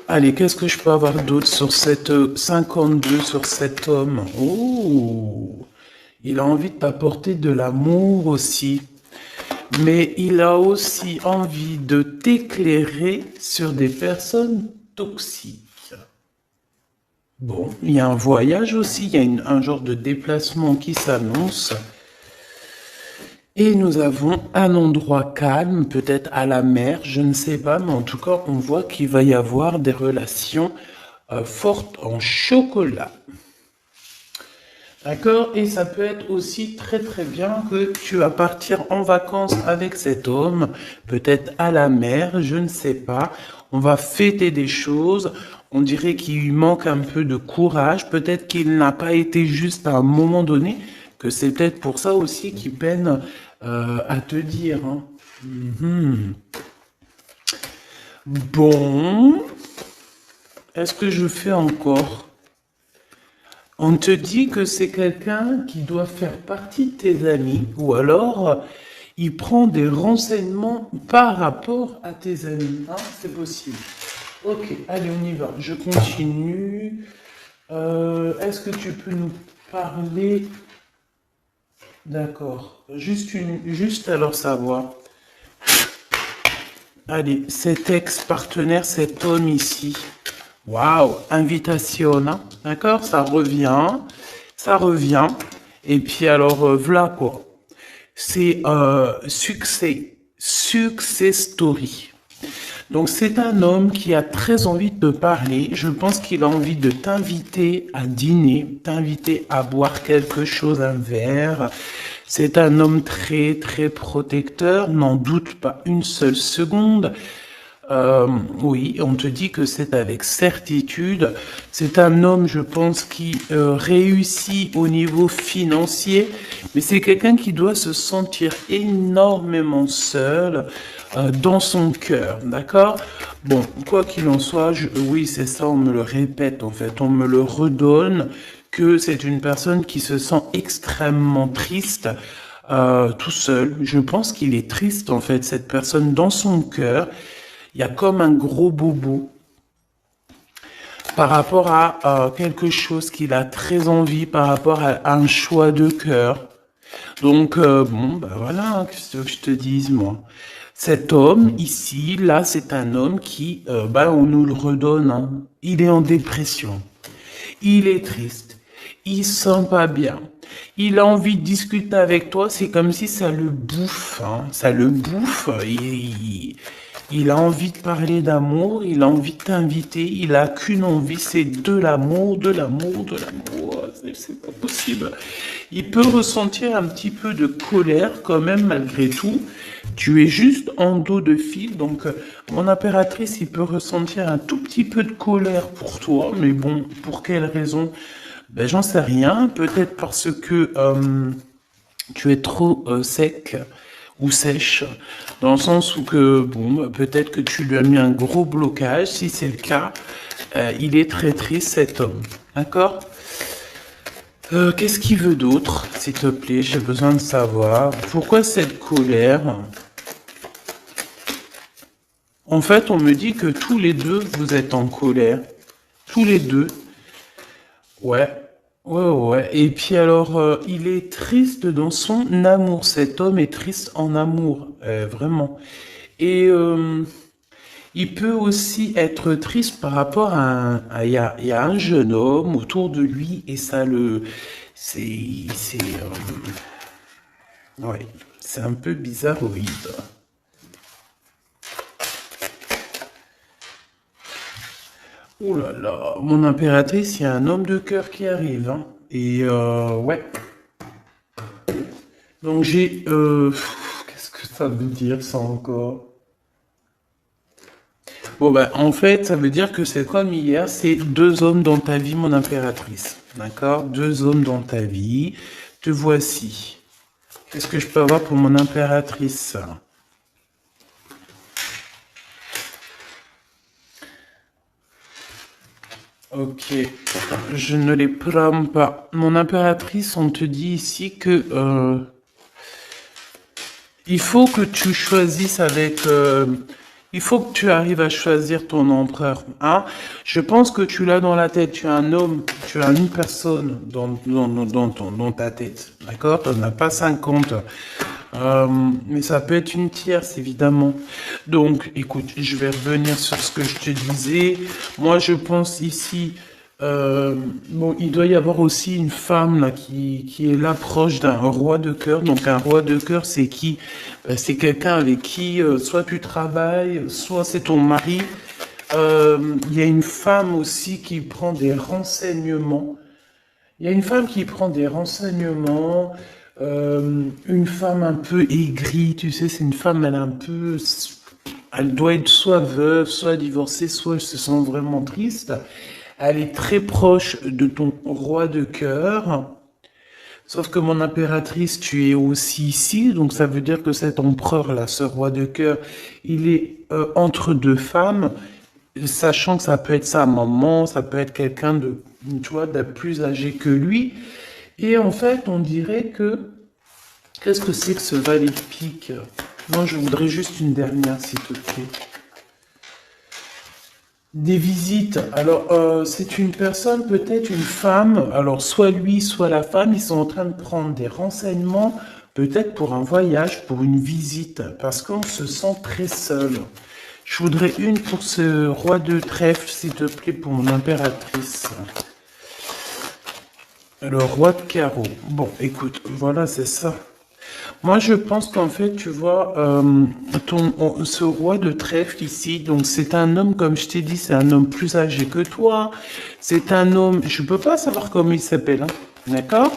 Allez, qu'est-ce que je peux avoir d'autre sur cette 52 sur cet homme? Oh, il a envie de t'apporter de l'amour aussi, mais il a aussi envie de t'éclairer sur des personnes toxiques. Bon, il y a un voyage aussi, il y a un genre de déplacement qui s'annonce. Et nous avons un endroit calme, peut-être à la mer, je ne sais pas, mais en tout cas, on voit qu'il va y avoir des relations fortes en chocolat. D'accord? Et ça peut être aussi très très bien que tu vas partir en vacances avec cet homme, peut-être à la mer, je ne sais pas. On va fêter des choses. On dirait qu'il lui manque un peu de courage. Peut-être qu'il n'a pas été juste à un moment donné, que c'est peut-être pour ça aussi qu'il peine à te dire, hein. Mhm. Bon, est-ce que je fais encore? On te dit que c'est quelqu'un qui doit faire partie de tes amis, ou alors il prend des renseignements par rapport à tes amis. Hein, c'est possible. Ok, allez, on y va. Je continue. Est-ce que tu peux nous parler? D'accord. Juste alors savoir. Allez, cet ex-partenaire, cet homme ici. Waouh, invitation, hein. D'accord, ça revient, ça revient. Et puis alors, voilà quoi. C'est success story. Donc c'est un homme qui a très envie de te parler. Je pense qu'il a envie de t'inviter à dîner, t'inviter à boire quelque chose, un verre. C'est un homme très très protecteur, n'en doute pas une seule seconde. Oui, on te dit que c'est avec certitude. C'est un homme, je pense, qui réussit au niveau financier, mais c'est quelqu'un qui doit se sentir énormément seul dans son cœur, d'accord? Bon, quoi qu'il en soit, oui, c'est ça, on me le répète, en fait, on me le redonne, que c'est une personne qui se sent extrêmement triste. Tout seul. Je pense qu'il est triste, en fait, cette personne dans son cœur. Il y a comme un gros bobo par rapport à quelque chose qu'il a très envie, par rapport à un choix de cœur. Donc, bon, bah voilà, qu'est-ce que je te dise, moi. Cet homme, ici, là, c'est un homme qui, bah, on nous le redonne, hein. Il est en dépression. Il est triste. Il se sent pas bien. Il a envie de discuter avec toi. C'est comme si ça le bouffe, hein. Ça le bouffe. Il a envie de parler d'amour. Il a envie de t'inviter. Il a qu'une envie, c'est de l'amour, de l'amour, de l'amour. C'est pas possible. Il peut ressentir un petit peu de colère quand même malgré tout. Tu es juste en dos de fil, donc mon impératrice, il peut ressentir un tout petit peu de colère pour toi, mais bon, pour quelle raison? Ben, j'en sais rien. Peut-être parce que tu es trop sec ou sèche, dans le sens où que, bon, peut-être que tu lui as mis un gros blocage. Si c'est le cas, il est très triste cet homme. D'accord? Qu'est-ce qu'il veut d'autre, s'il te plaît? J'ai besoin de savoir. Pourquoi cette colère? En fait, on me dit que tous les deux, vous êtes en colère. Tous les deux. Ouais. Ouais, ouais. Et puis alors, il est triste dans son amour. Cet homme est triste en amour. Vraiment. Et il peut aussi être triste par rapport à il y a un jeune homme autour de lui et ça le, ouais, c'est un peu bizarroïde. Oh là là, mon impératrice, il y a un homme de cœur qui arrive, hein. Et ouais. Donc j'ai, qu'est-ce que ça veut dire ça encore? Bon ben, en fait, ça veut dire que c'est comme hier, c'est deux hommes dans ta vie, mon impératrice. D'accord? Deux hommes dans ta vie. Te voici. Qu'est-ce que je peux avoir pour mon impératrice? Ok, je ne les prends pas. Mon impératrice, on te dit ici que il faut que tu choisisses avec, Il faut que tu arrives à choisir ton empereur. Hein? Je pense que tu l'as dans la tête. Tu as un homme, tu as une personne dans ta tête. D'accord? Tu n'en as pas 50. Mais ça peut être une tierce, évidemment. Donc, écoute, je vais revenir sur ce que je te disais. Moi, je pense ici, bon, il doit y avoir aussi une femme là qui est là proche d'un roi de cœur. Donc, un roi de cœur, c'est qui? C'est quelqu'un avec qui soit tu travailles, soit c'est ton mari. Il y a une femme aussi qui prend des renseignements. Il y a une femme qui prend des renseignements, une femme un peu aigrie, tu sais, c'est une femme, elle est un peu, elle doit être soit veuve, soit divorcée, soit elle se sent vraiment triste. Elle est très proche de ton roi de cœur. Sauf que mon impératrice, tu es aussi ici, donc ça veut dire que cet empereur-là, ce roi de cœur, il est entre deux femmes, sachant que ça peut être sa maman, ça peut être quelqu'un de, tu vois, de plus âgé que lui. Et en fait, on dirait que, qu'est-ce que c'est que ce valet de pique? Moi, je voudrais juste une dernière, s'il te plaît. Des visites. Alors, c'est une personne, peut-être une femme. Alors, soit lui, soit la femme, ils sont en train de prendre des renseignements, peut-être pour un voyage, pour une visite, parce qu'on se sent très seul. Je voudrais une pour ce roi de trèfle, s'il te plaît, pour mon impératrice. Le roi de carreau. Bon, écoute, voilà, c'est ça. Moi, je pense qu'en fait, tu vois, ce roi de trèfle ici, donc c'est un homme, comme je t'ai dit, c'est un homme plus âgé que toi. C'est un homme, je peux pas savoir comment il s'appelle, hein, d'accord?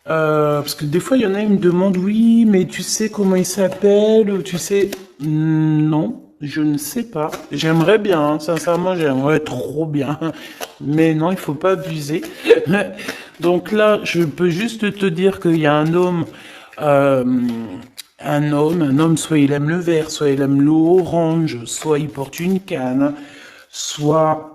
Parce que des fois, il y en a, ils me demandent, oui, mais tu sais comment il s'appelle, ou tu sais, non, je ne sais pas. J'aimerais bien, hein, sincèrement, j'aimerais trop bien, mais non, il faut pas abuser. Donc là, je peux juste te dire qu'il y a euh, un homme, soit il aime le vert, soit il aime l'orange, soit il porte une canne, soit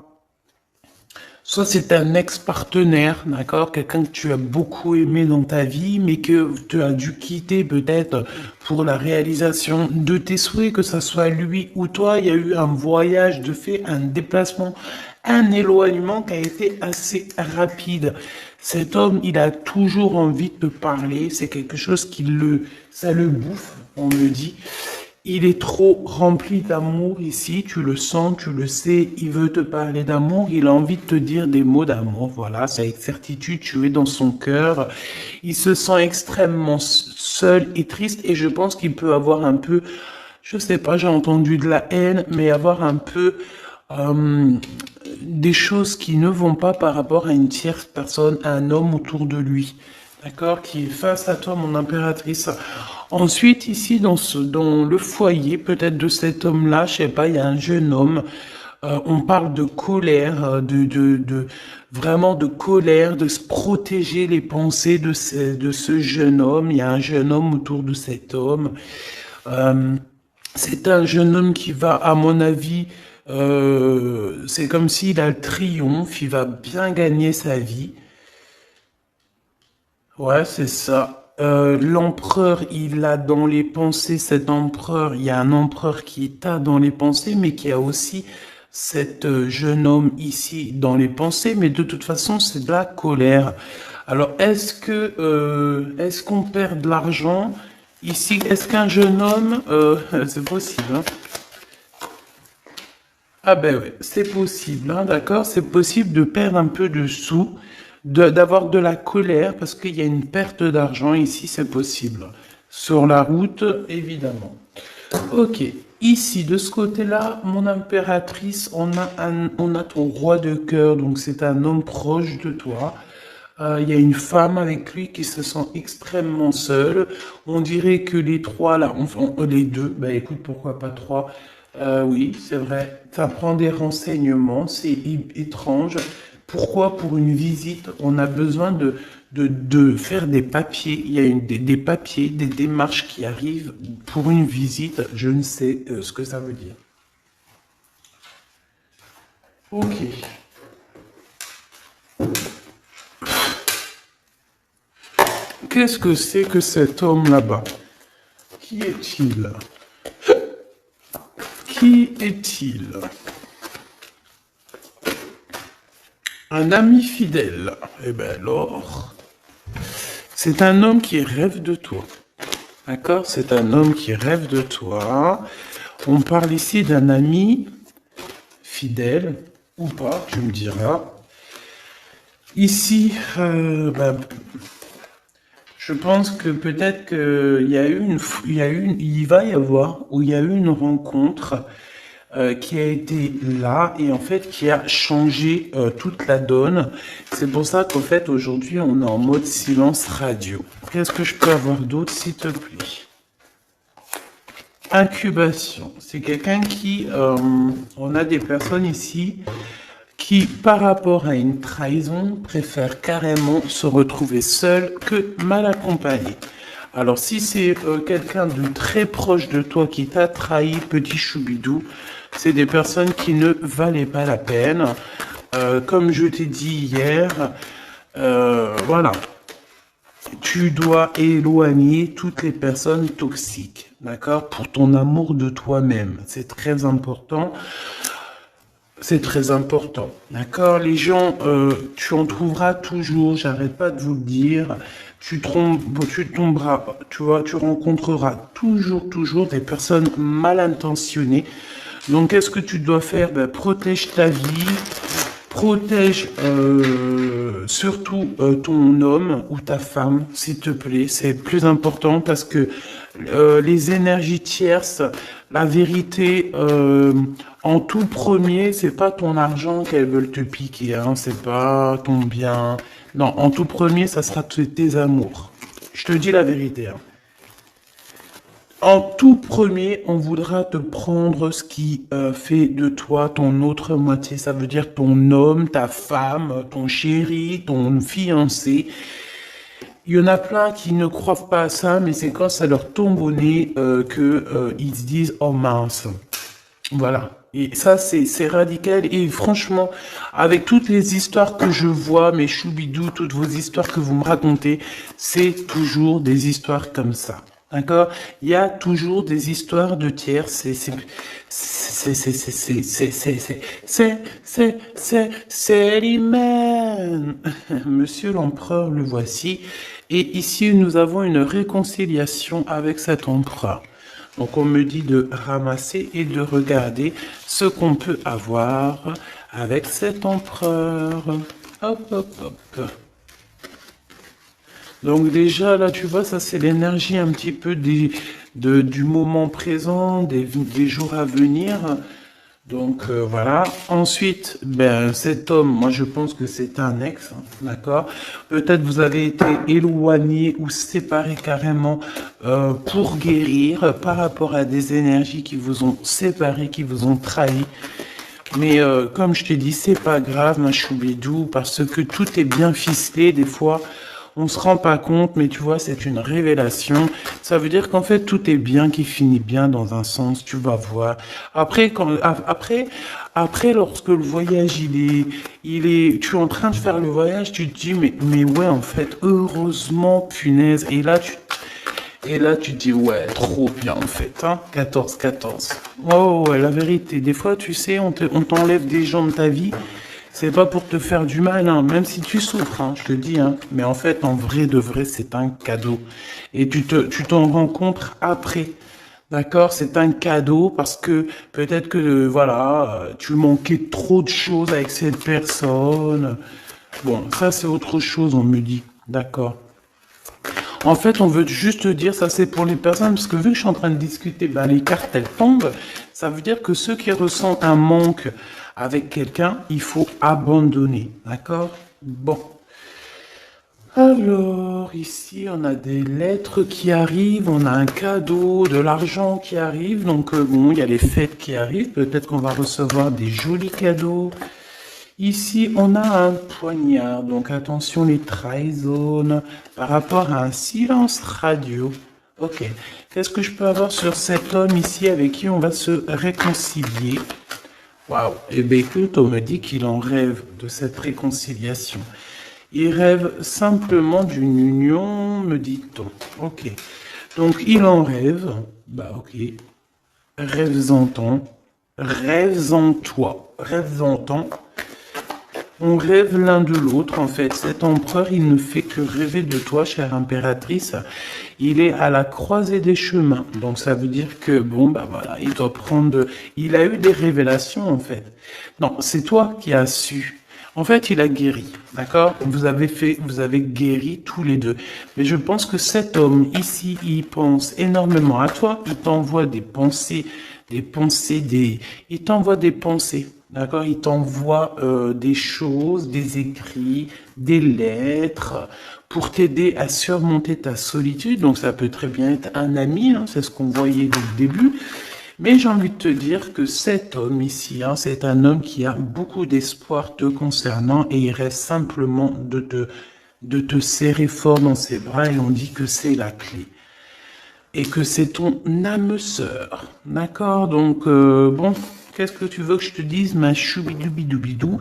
c'est un ex-partenaire, d'accord? Quelqu'un que tu as beaucoup aimé dans ta vie, mais que tu as dû quitter peut-être pour la réalisation de tes souhaits, que ça soit lui ou toi. Il y a eu un voyage de fait, un déplacement, un éloignement qui a été assez rapide. Cet homme, il a toujours envie de te parler. C'est quelque chose ça le bouffe, on me dit. Il est trop rempli d'amour ici, tu le sens, tu le sais, il veut te parler d'amour, il a envie de te dire des mots d'amour, voilà, c'est avec certitude, tu es dans son cœur. Il se sent extrêmement seul et triste et je pense qu'il peut avoir un peu, je sais pas, j'ai entendu de la haine, mais avoir un peu euh, des choses qui ne vont pas par rapport à une tierce personne, à un homme autour de lui. D'accord, qui est face à toi, mon impératrice. Ensuite, ici, dans le foyer, peut-être de cet homme-là, je sais pas, il y a un jeune homme. On parle de colère, vraiment de colère, de se protéger les pensées de ce jeune homme. Il y a un jeune homme autour de cet homme. Euh, c'est un jeune homme qui va, à mon avis, c'est comme s'il a le triomphe, il va bien gagner sa vie. Ouais, c'est ça. L'empereur, il a dans les pensées, cet empereur, il y a un empereur qui t'a dans les pensées, mais qui a aussi cet jeune homme ici dans les pensées, mais de toute façon, c'est de la colère. Alors, est-ce qu'on perd de l'argent ici? Est-ce qu'un jeune homme, c'est possible, hein? Ah ben oui, c'est possible, hein, d'accord? C'est possible de perdre un peu de sous, d'avoir de la colère, parce qu'il y a une perte d'argent ici, c'est possible. Sur la route, évidemment. Ok, ici, de ce côté-là, mon impératrice, on a ton roi de cœur, donc c'est un homme proche de toi. Il y a une femme avec lui qui se sent extrêmement seule. On dirait que les trois là, enfin les deux, bah écoute, pourquoi pas trois? Oui, c'est vrai. Ça prend des renseignements, c'est étrange. Pourquoi pour une visite, on a besoin de faire des papiers? Il y a des papiers, des démarches qui arrivent pour une visite. Je ne sais ce que ça veut dire. Ok. Qu'est-ce que c'est que cet homme là-bas? Qui est-il? Qui est-il? Un ami fidèle. Eh bien alors, c'est un homme qui rêve de toi. D'accord? C'est un homme qui rêve de toi. On parle ici d'un ami fidèle, ou pas, tu me diras. Ici, je pense que peut-être il va y avoir, ou il y a eu une rencontre qui a été là et en fait qui a changé toute la donne. C'est pour ça qu'en fait aujourd'hui on est en mode silence radio. Qu'est-ce que je peux avoir d'autre s'il te plaît? Incubation. C'est quelqu'un qui, on a des personnes ici qui, par rapport à une trahison, préfèrent carrément se retrouver seul que mal accompagné. Alors si c'est quelqu'un de très proche de toi qui t'a trahi, petit choubidou, c'est des personnes qui ne valaient pas la peine. Comme je t'ai dit hier, voilà. Tu dois éloigner toutes les personnes toxiques, d'accord? Pour ton amour de toi-même. C'est très important. C'est très important, d'accord? Les gens, tu en trouveras toujours, j'arrête pas de vous le dire. Tu tomberas, tu vois, tu rencontreras toujours des personnes mal intentionnées. Donc, qu'est-ce que tu dois faire? Ben, protège ta vie, protège surtout ton homme ou ta femme, s'il te plaît. C'est le plus important parce que les énergies tierces, la vérité, en tout premier, c'est pas ton argent qu'elles veulent te piquer, hein, c'est pas ton bien. Non, en tout premier, ça sera tes amours. Je te dis la vérité, hein. En tout premier, on voudra te prendre ce qui fait de toi ton autre moitié. Ça veut dire ton homme, ta femme, ton chéri, ton fiancé. Il y en a plein qui ne croient pas à ça, mais c'est quand ça leur tombe au nez ils se disent oh mince. Voilà. Et ça, c'est radical. Et franchement, avec toutes les histoires que je vois, mes choubidous, toutes vos histoires que vous me racontez, c'est toujours des histoires comme ça. D'accord? Il y a toujours des histoires de tiers. C'est l'hymen. Monsieur l'empereur, le voici. Et ici, nous avons une réconciliation avec cet empereur. Donc, on me dit de ramasser et de regarder ce qu'on peut avoir avec cet empereur. Hop, hop, hop. Donc, déjà, là, tu vois, ça, c'est l'énergie un petit peu du moment présent, des jours à venir. Donc, voilà. Ensuite, ben, cet homme, moi, je pense que c'est un ex, hein, d'accord? Peut-être vous avez été éloigné ou séparé carrément pour guérir par rapport à des énergies qui vous ont séparé, qui vous ont trahi. Mais comme je t'ai dit, c'est pas grave, ma choubidou, parce que tout est bien ficelé. Des fois, on se rend pas compte, mais tu vois, c'est une révélation. Ça veut dire qu'en fait, tout est bien qui finit bien dans un sens, tu vas voir. Après, lorsque le voyage, tu es en train de faire le voyage, tu te dis, mais ouais, en fait, heureusement, punaise. Et là, tu te dis, ouais, trop bien, en fait, hein. 14-14. Oh, ouais, la vérité. Des fois, tu sais, on t'enlève des gens de ta vie. C'est pas pour te faire du mal, hein, même si tu souffres, hein, je te dis, hein. Mais en fait, en vrai de vrai, c'est un cadeau. Et tu t'en rends compte après. D'accord? C'est un cadeau parce que peut-être que, voilà, tu manquais trop de choses avec cette personne. Bon, ça, c'est autre chose, on me dit. D'accord. En fait, on veut juste dire, ça c'est pour les personnes, parce que vu que je suis en train de discuter, ben, les cartes, elles tombent. Ça veut dire que ceux qui ressentent un manque avec quelqu'un, il faut abandonner. D'accord? Bon. Alors, ici, on a des lettres qui arrivent, on a un cadeau, de l'argent qui arrive. Donc, bon, il y a les fêtes qui arrivent. Peut-être qu'on va recevoir des jolis cadeaux. Ici, on a un poignard. Donc, attention, les trahisons par rapport à un silence radio. Ok. Qu'est-ce que je peux avoir sur cet homme ici avec qui on va se réconcilier? Waouh. Eh bien, écoute, on me dit qu'il en rêve de cette réconciliation. Il rêve simplement d'une union, me dit-on. Ok. Donc, il en rêve. Bah, ok. Rêve-en-ton. rêves en toi, rêves en temps. On rêve l'un de l'autre, en fait. Cet empereur, il ne fait que rêver de toi, chère impératrice. Il est à la croisée des chemins. Donc, ça veut dire que, bon, bah voilà, il doit prendre... Il a eu des révélations, en fait. Non, c'est toi qui as su. En fait, il a guéri, d'accord? Vous avez guéri tous les deux. Mais je pense que cet homme, ici, il pense énormément à toi. Il t'envoie il t'envoie des pensées. D'accord, il t'envoie des choses, des écrits, des lettres pour t'aider à surmonter ta solitude. Donc ça peut très bien être un ami, hein, c'est ce qu'on voyait dès le début. Mais j'ai envie de te dire que cet homme ici, hein, c'est un homme qui a beaucoup d'espoir te concernant et il reste simplement de te serrer fort dans ses bras et on dit que c'est la clé et que c'est ton âme sœur. D'accord? Donc, bon, qu'est-ce que tu veux que je te dise, ma choubidoubidou?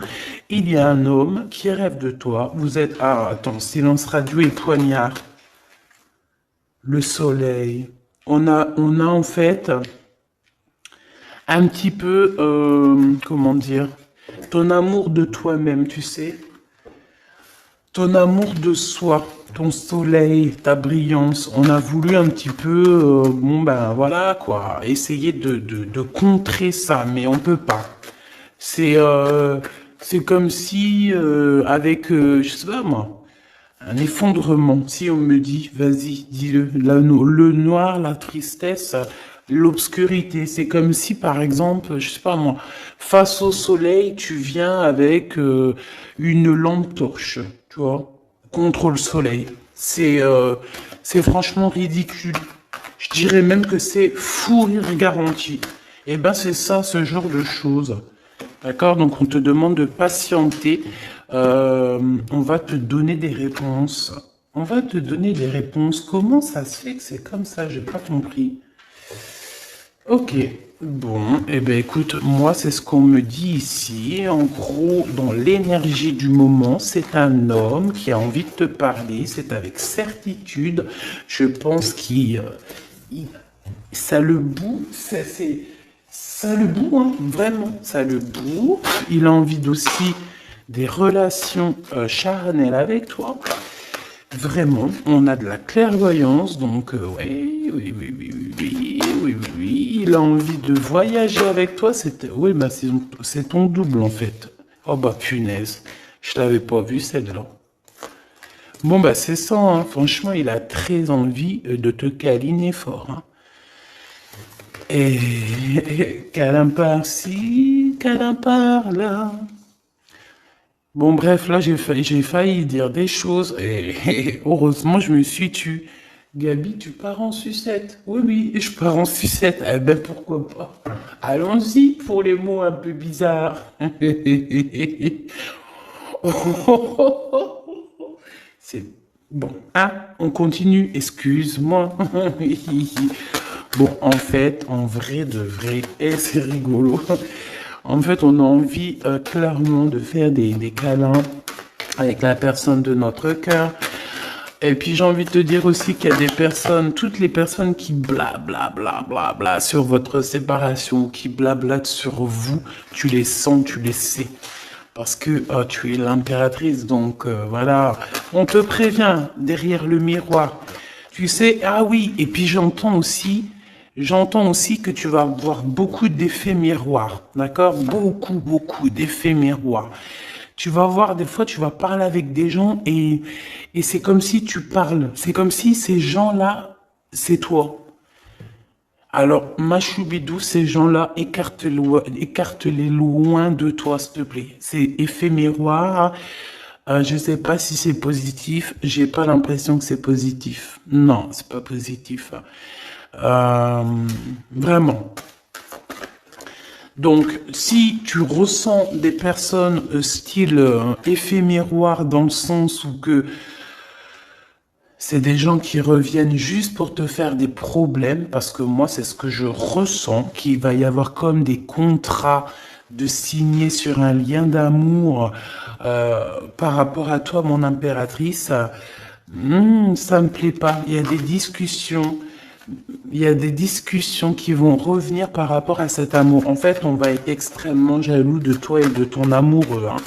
Il y a un homme qui rêve de toi. Vous êtes... Ah, attends, silence radio et poignard. Le soleil. On a en fait un petit peu, comment dire, ton amour de toi-même, tu sais. Ton amour de soi, ton soleil, ta brillance, on a voulu un petit peu, bon ben voilà quoi, essayer de contrer ça, mais on peut pas. C'est comme si, avec, je sais pas moi, un effondrement, si on me dit, vas-y, dis-le, le noir, la tristesse, l'obscurité, c'est comme si par exemple, je sais pas moi, face au soleil, tu viens avec une lampe torche, tu vois, contre le soleil. C'est franchement ridicule. Je dirais même que c'est fou rire garanti. Et ben c'est ça, ce genre de choses. D'accord? Donc on te demande de patienter. On va te donner des réponses. On va te donner des réponses. Comment ça se fait que c'est comme ça? J'ai pas compris. Ok. Bon, eh ben écoute, moi c'est ce qu'on me dit ici. En gros, dans l'énergie du moment, c'est un homme qui a envie de te parler. C'est avec certitude. Je pense ça le boue. Ça le boue, hein, vraiment. Ça le boue. Il a envie aussi des relations charnelles avec toi. Vraiment, on a de la clairvoyance, donc oui, il a envie de voyager avec toi, oui, bah c'est ton double en fait. Oh bah punaise, je l'avais pas vu celle-là. Bon bah c'est ça, hein. Franchement, il a très envie de te câliner fort. Hein. Et câlin par-ci, câlin par-là. Bon, bref, là, j'ai failli dire des choses et heureusement, je me suis tue. Gabi, tu pars en sucette. Oui, oui, je pars en sucette. Eh ben, pourquoi pas. Allons-y pour les mots un peu bizarres. C'est bon. Ah, on continue. Excuse-moi. Bon, en fait, en vrai de vrai, et c'est rigolo. En fait, on a envie clairement de faire des câlins avec la personne de notre cœur. Et puis j'ai envie de te dire aussi qu'il y a des personnes, toutes les personnes qui bla sur votre séparation, qui blablatent sur vous, tu les sens, tu les sais. Parce que tu es l'impératrice, donc voilà, on te prévient derrière le miroir. Tu sais, ah oui, et puis j'entends aussi que tu vas avoir beaucoup d'effets miroirs, d'accord? Beaucoup d'effets miroirs. Tu vas voir, des fois, tu vas parler avec des gens et c'est comme si tu parles. C'est comme si ces gens-là, c'est toi. Alors, ma choubidou, ces gens-là, écarte-les loin de toi, s'il te plaît. C'est effet miroir. Je sais pas si c'est positif. J'ai pas l'impression que c'est positif. Non, c'est pas positif. Vraiment. Donc, si tu ressens des personnes style effet miroir dans le sens où que c'est des gens qui reviennent juste pour te faire des problèmes, parce que moi, c'est ce que je ressens, qu'il va y avoir comme des contrats de signer sur un lien d'amour par rapport à toi, mon impératrice. Ça me plaît pas. Il y a des discussions. Il y a des discussions qui vont revenir par rapport à cet amour. En fait, on va être extrêmement jaloux de toi et de ton amoureux, hein.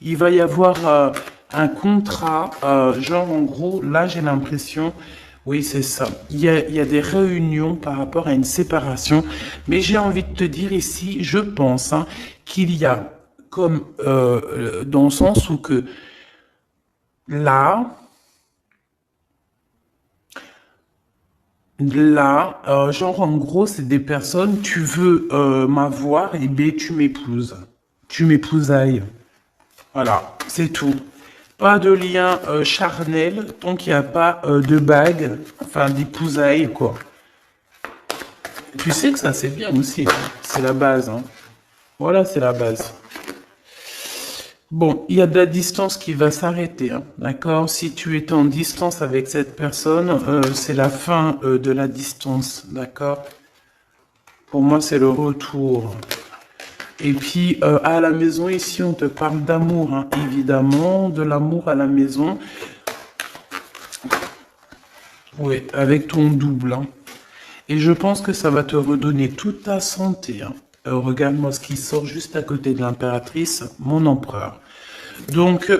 Il va y avoir un contrat, genre en gros, là j'ai l'impression, oui c'est ça, il y a des réunions par rapport à une séparation, mais j'ai envie de te dire ici, je pense, hein, qu'il y a comme, dans le sens où que là, genre en gros, c'est des personnes, tu veux m'avoir, et ben tu m'épouses. Tu m'épousailles. Voilà, c'est tout. Pas de lien charnel tant qu'il n'y a pas de bague, enfin d'épousailles, quoi. Tu sais que ça, c'est bien aussi, hein. C'est la base, hein. Voilà, c'est la base. Bon, il y a de la distance qui va s'arrêter, hein, d'accord? Si tu es en distance avec cette personne, c'est la fin de la distance, d'accord? Pour moi, c'est le retour. Et puis, à la maison, ici, on te parle d'amour, hein, évidemment, de l'amour à la maison. Oui, avec ton double, hein. Et je pense que ça va te redonner toute ta santé, hein. Regarde-moi ce qui sort juste à côté de l'impératrice, mon empereur. Donc,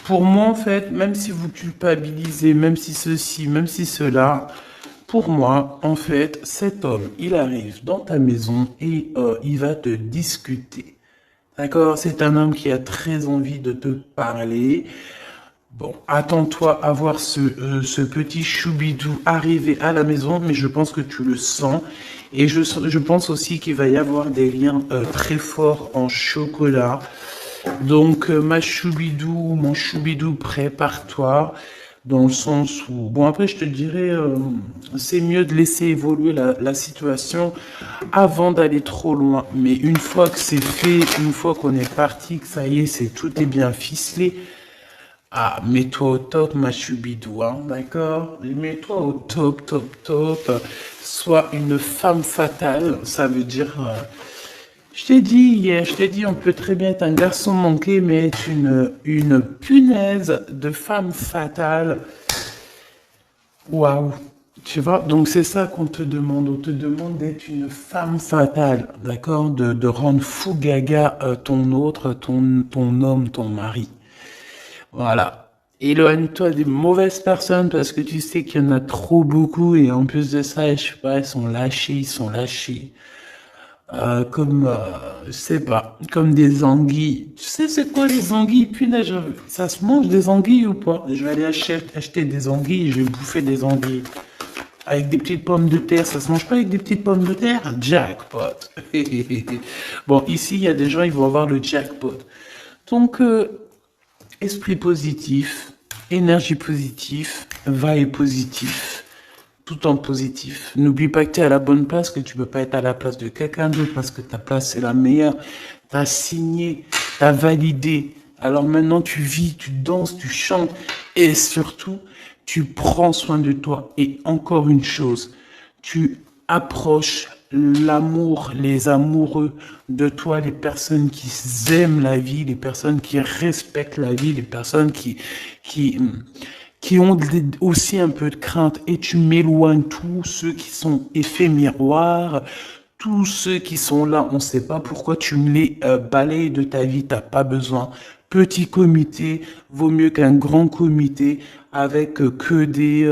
pour moi, en fait, même si vous culpabilisez, même si ceci, même si cela, pour moi, en fait, cet homme, il arrive dans ta maison et il va te discuter. D'accord? C'est un homme qui a très envie de te parler. Bon, attends-toi à voir ce petit choubidou arriver à la maison, mais je pense que tu le sens. Et je pense aussi qu'il va y avoir des liens très forts en chocolat. Donc, ma choubidou, mon choubidou, prépare-toi. Dans le sens où, bon après je te dirais, c'est mieux de laisser évoluer la situation avant d'aller trop loin. Mais une fois que c'est fait, une fois qu'on est parti, que ça y est, c'est tout est bien ficelé, ah, mets-toi au top, ma choubidou, hein, d'accord? Mets-toi au top, top, top. Sois une femme fatale, ça veut dire... je t'ai dit hier, je t'ai dit, on peut très bien être un garçon manqué, mais être une punaise de femme fatale. Waouh! Tu vois, donc c'est ça qu'on te demande. On te demande d'être une femme fatale, d'accord? De rendre fou gaga ton autre, ton homme, ton mari. Voilà. Éloigne-toi des mauvaises personnes parce que tu sais qu'il y en a trop beaucoup et en plus de ça, je sais pas, ils sont lâchés, ils sont lâchés. Comme, je sais pas, comme des anguilles. Tu sais c'est quoi les anguilles? Punaise, ça se mange des anguilles ou pas? Je vais aller acheter des anguilles et je vais bouffer des anguilles. Avec des petites pommes de terre, ça se mange pas avec des petites pommes de terre? Jackpot. Bon, ici, il y a des gens, ils vont avoir le jackpot. Donc, esprit positif, énergie positive, vibe positif, tout en positif. N'oublie pas que tu es à la bonne place, que tu peux pas être à la place de quelqu'un d'autre parce que ta place c'est la meilleure. Tu as signé, tu as validé. Alors maintenant tu vis, tu danses, tu chantes et surtout tu prends soin de toi. Et encore une chose, tu approches l'amour, les amoureux de toi, les personnes qui aiment la vie, les personnes qui respectent la vie, les personnes qui, qui ont aussi un peu de crainte et tu m'éloignes tous ceux qui sont effets miroirs, tous ceux qui sont là, on ne sait pas pourquoi tu me les balayes de ta vie, t'as pas besoin. Petit comité vaut mieux qu'un grand comité avec que des